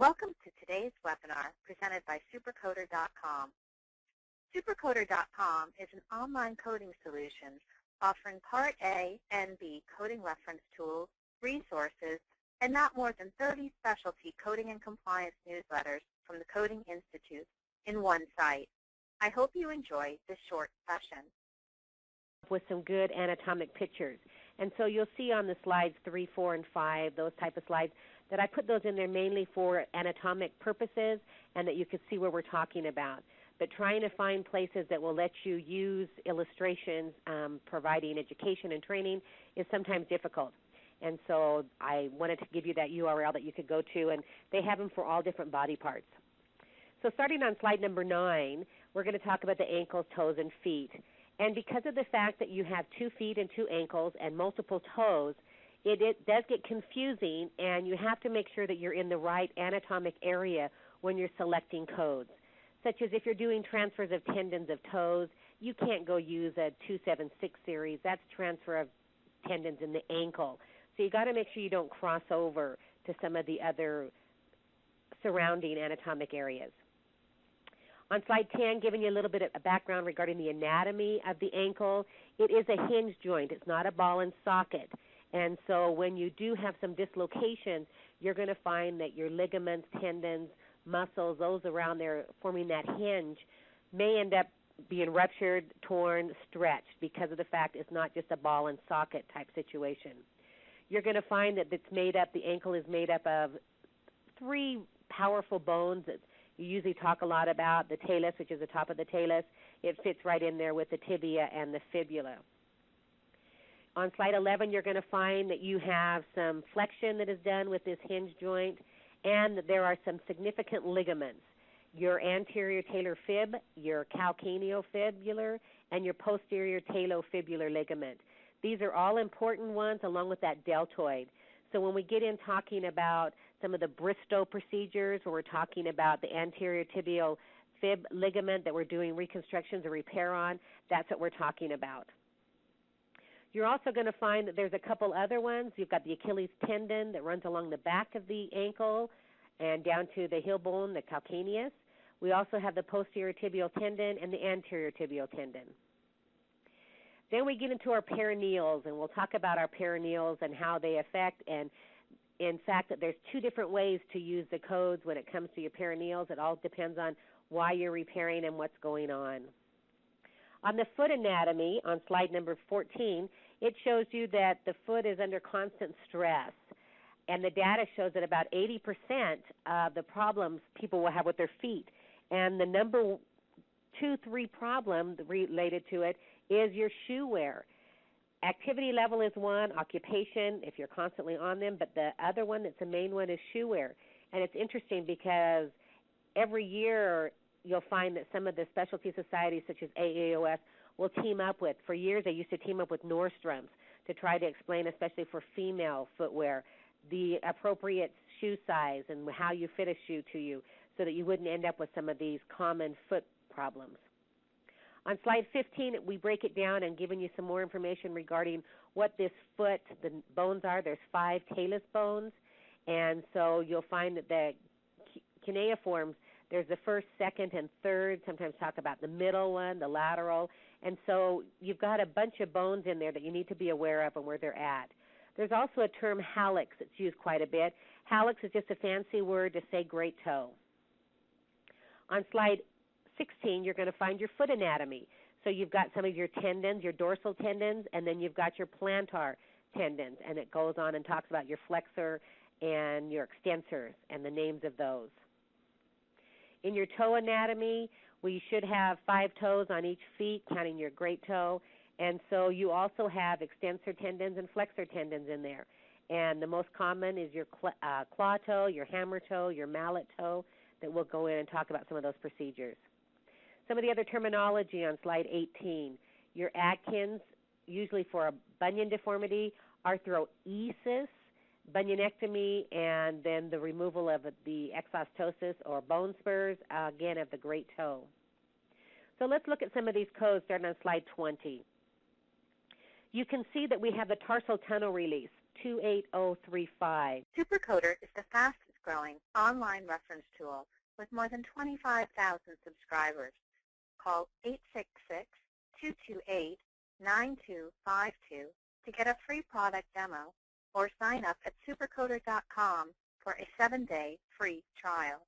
Welcome to today's webinar presented by SuperCoder.com. SuperCoder.com is an online coding solution offering Part A and B coding reference tools, resources, and not more than 30 specialty coding and compliance newsletters from the Coding Institute in one site. I hope you enjoy this short session. With some good anatomic pictures. And so you'll see on the slides 3, 4, and 5, those type of slides, that I put those in there mainly for anatomic purposes and that you can see where we're talking about. But trying to find places that will let you use illustrations, providing education and training is sometimes difficult. And so I wanted to give you that URL that you could go to, and they have them for all different body parts. So starting on slide number 9, we're going to talk about the ankles, toes, and feet. And because of the fact that you have 2 feet and 2 ankles and multiple toes, it does get confusing, and you have to make sure that you're in the right anatomic area when you're selecting codes. Such as if you're doing transfers of tendons of toes, you can't go use a 276 series. That's transfer of tendons in the ankle. So you've got to make sure you don't cross over to some of the other surrounding anatomic areas. On slide 10, giving you a little bit of a background regarding the anatomy of the ankle, it is a hinge joint. It's not a ball and socket. And so when you do have some dislocations, you're going to find that your ligaments, tendons, muscles, those around there forming that hinge may end up being ruptured, torn, stretched because of the fact it's not just a ball and socket type situation. You're going to find that the ankle is made up of 3 powerful bones that you usually talk a lot about, the talus, which is the top of the talus. It fits right in there with the tibia and the fibula. On slide 11, you're going to find that you have some flexion that is done with this hinge joint, and that there are some significant ligaments. Your anterior talar fib, your calcaneofibular, and your posterior talofibular ligament. These are all important ones along with that deltoid. So when we get in talking about some of the Bristow procedures, where we're talking about the anterior tibial fib ligament that we're doing reconstructions or repair on, that's what we're talking about. You're also going to find that there's a couple other ones. You've got the Achilles tendon that runs along the back of the ankle and down to the heel bone, the calcaneus. We also have the posterior tibial tendon and the anterior tibial tendon. Then we get into our perineals, and we'll talk about our perineals and how they affect, and in fact that there's 2 different ways to use the codes when it comes to your perineals. It all depends on why you're repairing and what's going on. On the foot anatomy, on slide number 14, it shows you that the foot is under constant stress, and the data shows that about 80% of the problems people will have with their feet, and the number 2, 3 problem related to it is your shoe wear. Activity level is one, occupation, if you're constantly on them, but the other one that's the main one is shoe wear. And it's interesting because every year you'll find that some of the specialty societies such as AAOS will team up with, for years they used to team up with Nordstrom's to try to explain, especially for female footwear, the appropriate shoe size and how you fit a shoe to you so that you wouldn't end up with some of these common foot problems. On slide 15, we break it down and giving you some more information regarding what this foot, the bones are. There's 5 talus bones, and so you'll find that the cuneiforms, there's the first, second, and third. Sometimes talk about the middle one, the lateral. And so you've got a bunch of bones in there that you need to be aware of and where they're at. There's also a term hallux that's used quite a bit. Hallux is just a fancy word to say great toe. On slide 16, you're going to find your foot anatomy. So you've got some of your tendons, your dorsal tendons, and then you've got your plantar tendons. And it goes on and talks about your flexor and your extensors and the names of those. In your toe anatomy, we should have 5 toes on each feet, counting your great toe. And so you also have extensor tendons and flexor tendons in there. And the most common is your claw toe, your hammer toe, your mallet toe, that we'll go in and talk about some of those procedures. Some of the other terminology on slide 18, your Atkins, usually for a bunion deformity, arthroesis, bunionectomy, and then the removal of the exostosis or bone spurs, again, of the great toe. So let's look at some of these codes starting on slide 20. You can see that we have the tarsal tunnel release, 28035. SuperCoder is the fastest fastest-growing online reference tool with more than 25,000 subscribers. Call 866-228-9252 to get a free product demo or sign up at supercoder.com for a 7-day free trial.